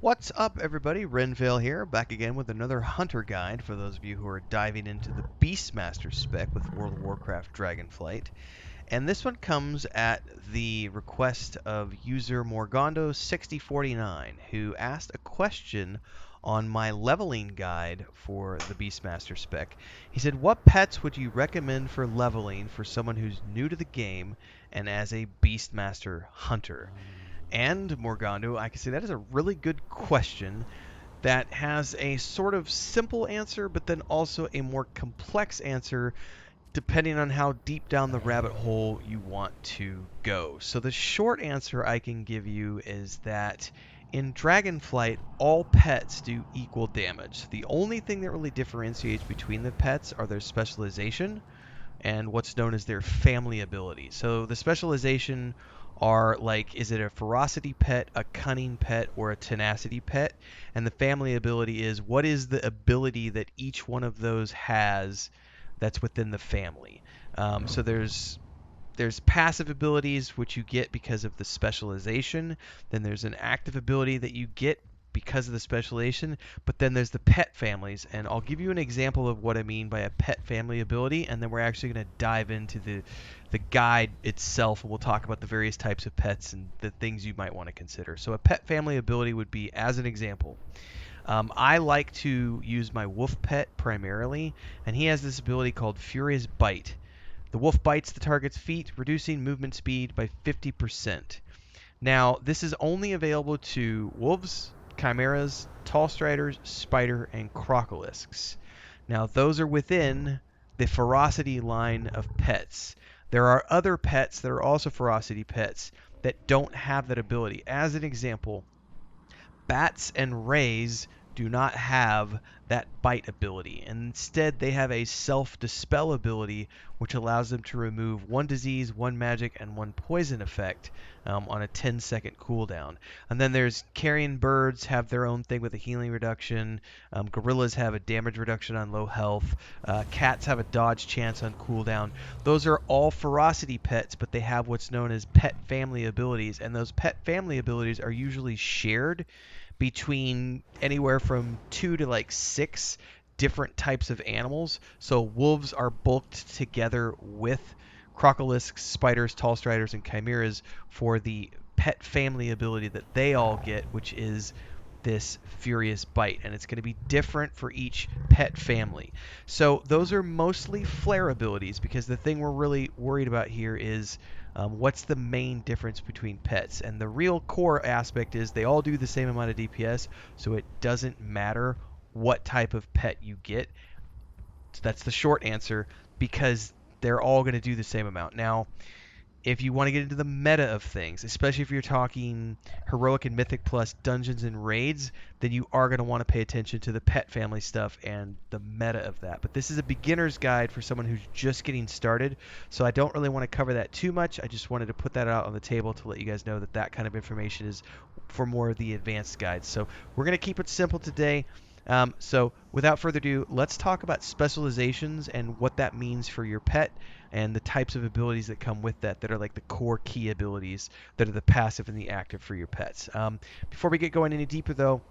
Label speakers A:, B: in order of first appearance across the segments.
A: What's up, everybody? Renfail here, back again with another hunter guide for those of you who are diving into the Beastmaster spec with World of Warcraft Dragonflight. And this one comes at the request of user Morgando6049, who asked a question on my leveling guide for the Beastmaster spec. He said, what pets would you recommend for leveling for someone who's new to the game and as a Beastmaster hunter? And Morgando, I can say that is a really good question that has a sort of simple answer, but then also a more complex answer depending on how deep down the rabbit hole you want to go. So the short answer I can give you is that in Dragonflight, all pets do equal damage. The only thing that really differentiates between the pets are their specialization and what's known as their family ability. So the specialization are like, is it a ferocity pet, a cunning pet, or a tenacity pet? And the family ability is, what is the ability that each one of those has that's within the family? So there's passive abilities which you get because of the specialization. Then there's an active ability that you get because of the specialization, but then there's the pet families, and I'll give you an example of what I mean by a pet family ability, and then we're actually going to dive into the guide itself, and we'll talk about the various types of pets and the things you might want to consider. So a pet family ability would be, as an example, I like to use my wolf pet primarily, and he has this ability called Furious Bite. The wolf bites the target's feet, reducing movement speed by 50%. Now, this is only available to wolves, chimeras, tall striders, spider, and crocolisks. Now, those are within the ferocity line of pets. There are other pets that are also ferocity pets that don't have that ability. As an example, bats and rays do not have that bite ability. Instead, they have a self-dispel ability, which allows them to remove one disease, one magic, and one poison effect on a 10-second cooldown. And then there's carrion birds have their own thing with a healing reduction. Gorillas have a damage reduction on low health. Cats have a dodge chance on cooldown. Those are all ferocity pets, but they have what's known as pet family abilities. And those pet family abilities are usually shared between anywhere from 2 to like 6 different types of animals. So wolves are bulked together with crocolisks, spiders, tall striders, and chimeras for the pet family ability that they all get, which is this Furious Bite, and it's going to be different for each pet family. So those are mostly flare abilities, because the thing we're really worried about here is what's the main difference between pets. And the real core aspect is they all do the same amount of DPS, so it doesn't matter what type of pet you get. So that's the short answer, because they're all going to do the same amount. Now, if you want to get into the meta of things, especially if you're talking heroic and mythic plus dungeons and raids, then you are going to want to pay attention to the pet family stuff and the meta of that. But this is a beginner's guide for someone who's just getting started, so I don't really want to cover that too much. I just wanted to put that out on the table to let you guys know that that kind of information is for more of the advanced guides. So we're going to keep it simple today. So without further ado, let's talk about specializations and what that means for your pet and the types of abilities that come with that are like the core key abilities that are the passive and the active for your pets. Before we get going any deeper though,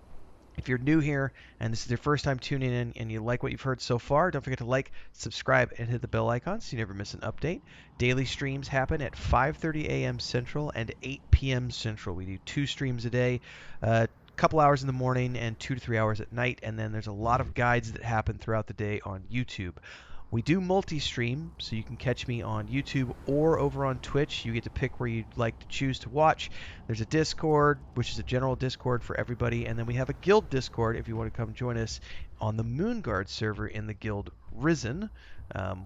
A: if you're new here and this is your first time tuning in and you like what you've heard so far, don't forget to like, subscribe, and hit the bell icon so you never miss an update. Daily streams happen at 5:30 a.m. Central and 8 p.m. Central. We do 2 streams a day. Couple hours in the morning and 2 to 3 hours at night, and then there's a lot of guides that happen throughout the day on YouTube. We do multi-stream, so you can catch me on YouTube or over on Twitch. You get to pick where you'd like to choose to watch. There's a Discord, which is a general Discord for everybody, and then we have a guild Discord if you want to come join us on the Moonguard server in the guild Risen.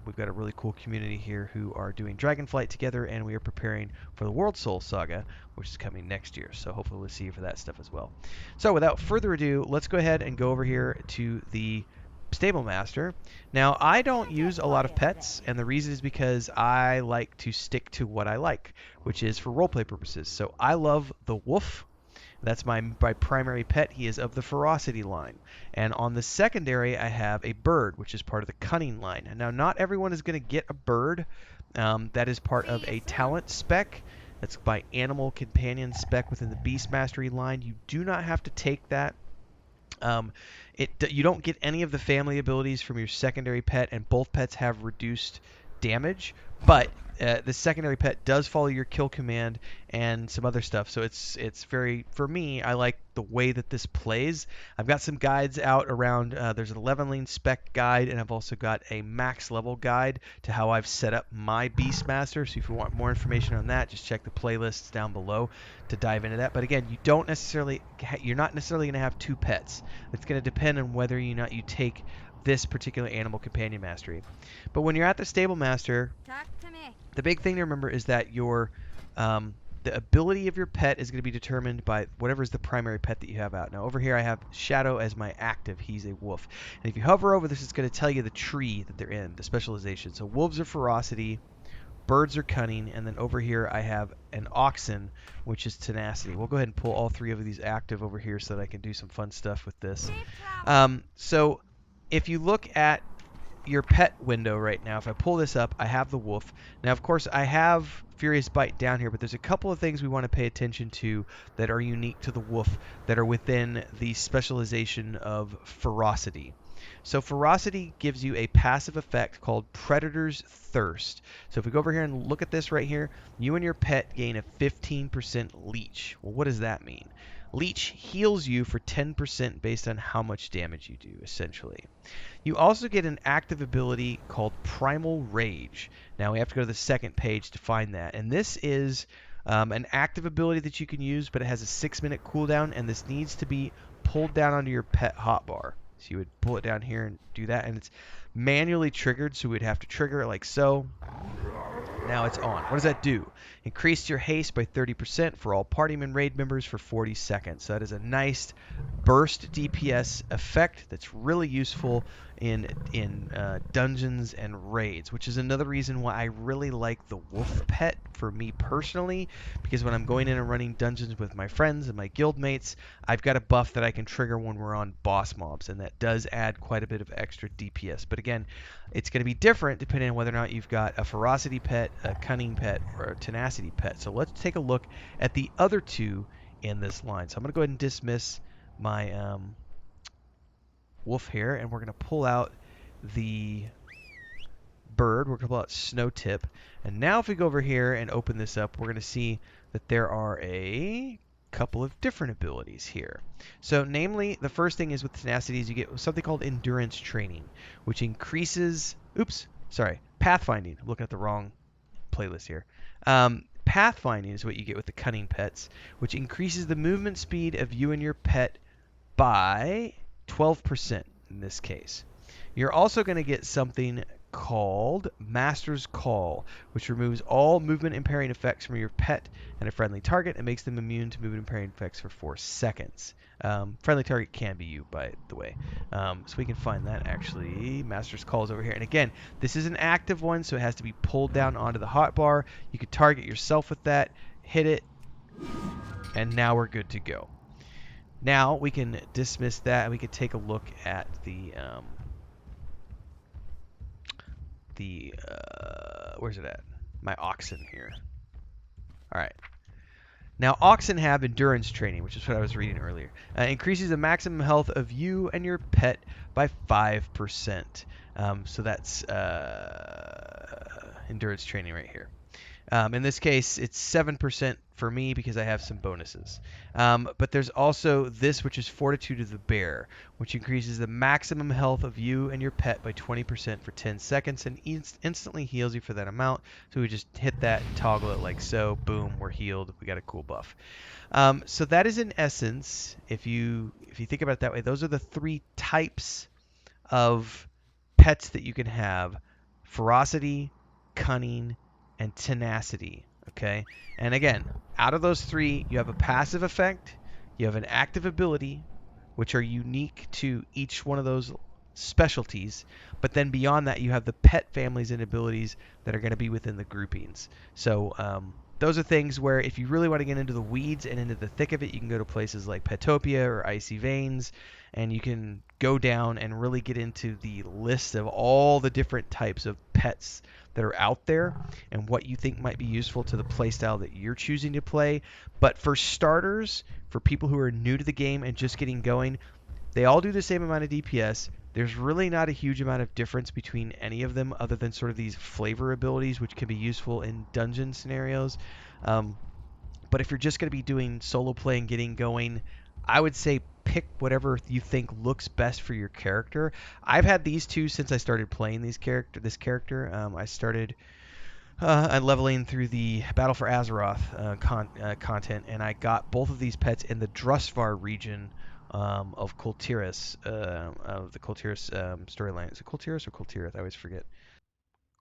A: We've got a really cool community here who are doing Dragonflight together, and we are preparing for the World Soul Saga, which is coming next year. So hopefully we'll see you for that stuff as well. So without further ado, let's go ahead and go over here to the Stable Master. Now, I don't use a lot of pets, and the reason is because I like to stick to what I like, which is for roleplay purposes. So I love the wolf. That's my primary pet. He is of the ferocity line. And on the secondary, I have a bird, which is part of the cunning line. And now, not everyone is going to get a bird. That is part of a talent spec. That's by Animal Companion spec within the Beast Mastery line. You do not have to take that. You don't get any of the family abilities from your secondary pet, and both pets have reduced damage, but the secondary pet does follow your kill command and some other stuff. So it's very, for me, I like the way that this plays. I've got some guides out around. There's an 11 lane spec guide, and I've also got a max level guide to how I've set up my Beastmaster. So if you want more information on that, just check the playlists down below to dive into that. But again, you're not necessarily going to have two pets. It's going to depend on whether or not you take this particular animal companion mastery. But when you're at the stable master, the big thing to remember is that the ability of your pet is going to be determined by whatever is the primary pet that you have out. Now over here I have Shadow as my active. He's a wolf. And if you hover over this, it's going to tell you the tree that they're in, the specialization. So wolves are ferocity, birds are cunning, and then over here I have an oxen, which is tenacity. We'll go ahead and pull all three of these active over here so that I can do some fun stuff with this. So if you look at your pet window right now, if I pull this up, I have the wolf. Now, of course, I have Furious Bite down here, but there's a couple of things we want to pay attention to that are unique to the wolf that are within the specialization of ferocity. So ferocity gives you a passive effect called Predator's Thirst. So if we go over here and look at this right here, you and your pet gain a 15% leech. Well, what does that mean? Leech heals you for 10% based on how much damage you do, essentially. You also get an active ability called Primal Rage. Now we have to go to the second page to find that. And this is an active ability that you can use, but it has a 6-minute cooldown, and this needs to be pulled down onto your pet hotbar. So you would pull it down here and do that, and it's manually triggered, so we'd have to trigger it like so. Now it's on. What does that do? Increase your haste by 30% for all partyman raid members for 40 seconds. So that is a nice burst DPS effect that's really useful in dungeons and raids, which is another reason why I really like the wolf pet for me personally, because when I'm going in and running dungeons with my friends and my guild mates, I've got a buff that I can trigger when we're on boss mobs, and that does add quite a bit of extra DPS. But again, it's going to be different depending on whether or not you've got a ferocity pet, a cunning pet, or a tenacity pet. So let's take a look at the other two in this line. So I'm going to go ahead and dismiss my wolf here, and we're going to pull out the bird. We're going to pull out Snow Tip. And now if we go over here and open this up, we're going to see that there are a couple of different abilities here. So namely, the first thing is with tenacity is you get something called endurance training, which increases, pathfinding. I'm looking at the wrong playlist here. Pathfinding is what you get with the cunning pets, which increases the movement speed of you and your pet by 12% in this case. You're also going to get something called Master's Call, which removes all movement impairing effects from your pet and a friendly target and makes them immune to movement impairing effects for 4 seconds. Friendly target can be you, by the way. So we can find that actually. Master's Call is over here. And again, this is an active one, so it has to be pulled down onto the hotbar. You could target yourself with that, hit it, and now we're good to go. Now we can dismiss that, and we can take a look at where's it at? My oxen here. All right. Now, oxen have endurance training, which is what I was reading earlier. Increases the maximum health of you and your pet by 5%. So that's endurance training right here. In this case, it's 7% for me because I have some bonuses. But there's also this, which is Fortitude of the Bear, which increases the maximum health of you and your pet by 20% for 10 seconds and instantly heals you for that amount. So we just hit that, toggle it like so, boom, we're healed. We got a cool buff. So that is in essence, if you think about it that way, those are the 3 types of pets that you can have: ferocity, cunning, and tenacity. Okay, and again, out of those 3, you have a passive effect, you have an active ability, which are unique to each one of those specialties, but then beyond that, you have the pet families and abilities that are going to be within the groupings. So those are things where if you really want to get into the weeds and into the thick of it, you can go to places like Petopia or Icy Veins, and you can go down and really get into the list of all the different types of pets that are out there and what you think might be useful to the playstyle that you're choosing to play. But for starters, for people who are new to the game and just getting going, they all do the same amount of DPS. There's really not a huge amount of difference between any of them other than sort of these flavor abilities, which can be useful in dungeon scenarios. Um, but if you're just going to be doing solo play and getting going, I would say pick whatever you think looks best for your character. I've had these two since I started playing this character. I started leveling through the Battle for Azeroth content, and I got both of these pets in the Drustvar region of Kultiris, of the Kultiris storyline. Is it Kultiris or Kultirith? I always forget.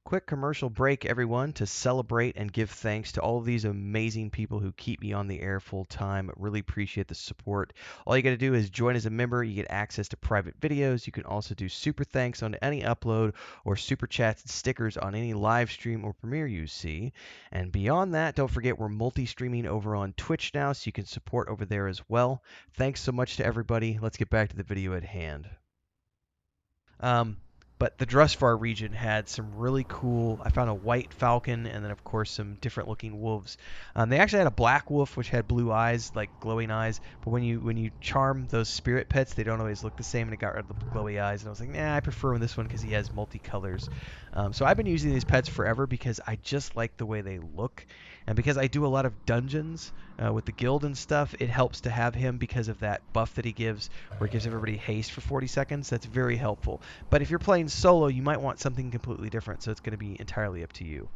A: Quick commercial break, everyone, to celebrate and give thanks to all of these amazing people who keep me on the air full time. Really appreciate the support. All you got to do is join as a member. You get access to private videos. You can also do super thanks on any upload or super chats and stickers on any live stream or premiere you see. And beyond that, don't forget we're multi-streaming over on Twitch now, so you can support over there as well. Thanks so much to everybody. Let's get back to the video at hand. Um, but the Drustvar region had some really cool. I found a white falcon, and then of course some different looking wolves. They actually had a black wolf which had blue eyes, like glowing eyes. But when you charm those spirit pets, they don't always look the same, and it got rid of the glowy eyes. And I was like, nah, I prefer this one because he has multicolors. So I've been using these pets forever because I just like the way they look, and because I do a lot of dungeons with the guild and stuff, it helps to have him because of that buff that he gives, where it gives everybody haste for 40 seconds. That's very helpful. But if you're playing solo, you might want something completely different, so it's going to be entirely up to you.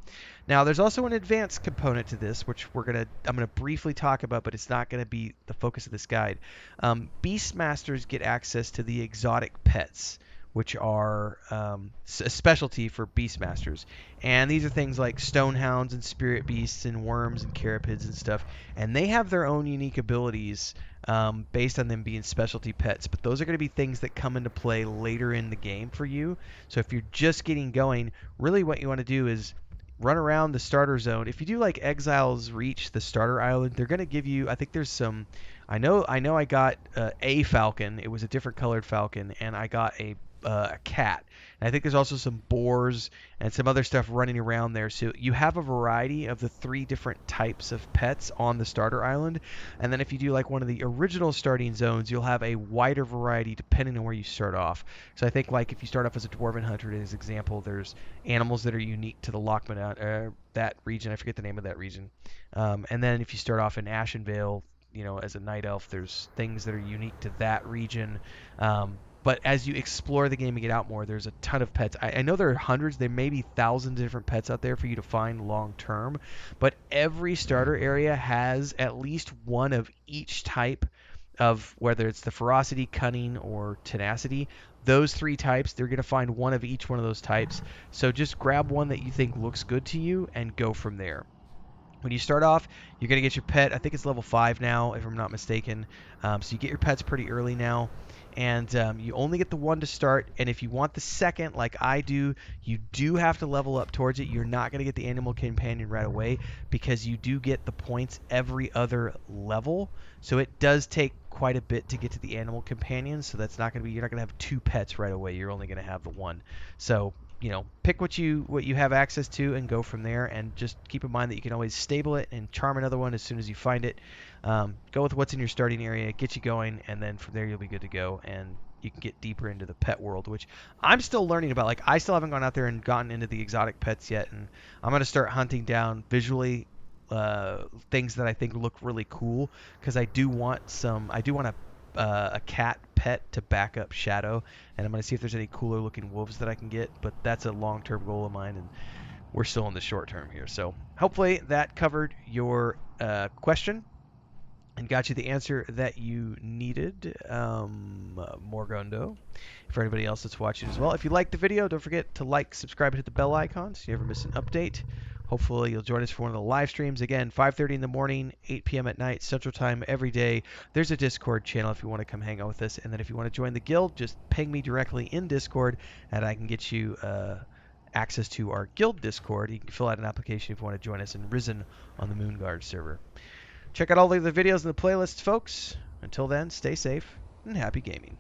A: Now, there's also an advanced component to this, which I'm gonna briefly talk about, but it's not going to be the focus of this guide. Beastmasters get access to the exotic pets, which are a specialty for Beastmasters. And these are things like Stonehounds and Spirit Beasts and Worms and Carapads and stuff. And they have their own unique abilities based on them being specialty pets. But those are going to be things that come into play later in the game for you. So if you're just getting going, really what you want to do is run around the starter zone. If you do like Exile's Reach, the starter island, they're going to give you, I think there's some, I got a falcon. It was a different colored falcon, and I got a cat. And I think there's also some boars and some other stuff running around there. So you have a variety of the 3 different types of pets on the starter island. And then if you do like one of the original starting zones, you'll have a wider variety depending on where you start off. So I think like if you start off as a dwarven hunter, as example, there's animals that are unique to the Lochman, that region. I forget the name of that region. And then if you start off in Ashenvale, as a night elf, there's things that are unique to that region. But as you explore the game and get out more, there's a ton of pets. I know there are hundreds, there may be thousands of different pets out there for you to find long term, but every starter area has at least one of each type of, whether it's the ferocity, cunning, or tenacity. Those 3 types, they're going to find one of each one of those types. So just grab one that you think looks good to you and go from there. When you start off, you're going to get your pet. I think it's level 5 now, if I'm not mistaken. So you get your pets pretty early now. And you only get the one to start. And if you want the second, like I do, you do have to level up towards it. You're not going to get the animal companion right away because you do get the points every other level. So it does take quite a bit to get to the animal companion. So that's not going to be, you're not going to have 2 pets right away. You're only going to have the one. So pick what you have access to and go from there. And just keep in mind that you can always stable it and charm another one as soon as you find it. Go with what's in your starting area, get you going, and then from there you'll be good to go. And you can get deeper into the pet world, which I'm still learning about. Like I still haven't gone out there and gotten into the exotic pets yet, and I'm gonna start hunting down visually things that I think look really cool because I do want a cat pet to back up Shadow, and I'm going to see if there's any cooler looking wolves that I can get, but that's a long-term goal of mine, and we're still in the short term here. So hopefully that covered your question and got you the answer that you needed, Morgondo. For anybody else that's watching as well, if you liked the video, don't forget to like, subscribe, and hit the bell icon so you never miss an update. Hopefully you'll join us for one of the live streams. Again, 5:30 in the morning, 8 p.m. at night, Central Time every day. There's a Discord channel if you want to come hang out with us. And then if you want to join the guild, just ping me directly in Discord, and I can get you access to our guild Discord. You can fill out an application if you want to join us in Risen on the Moonguard server. Check out all the other videos in the playlist, folks. Until then, stay safe and happy gaming.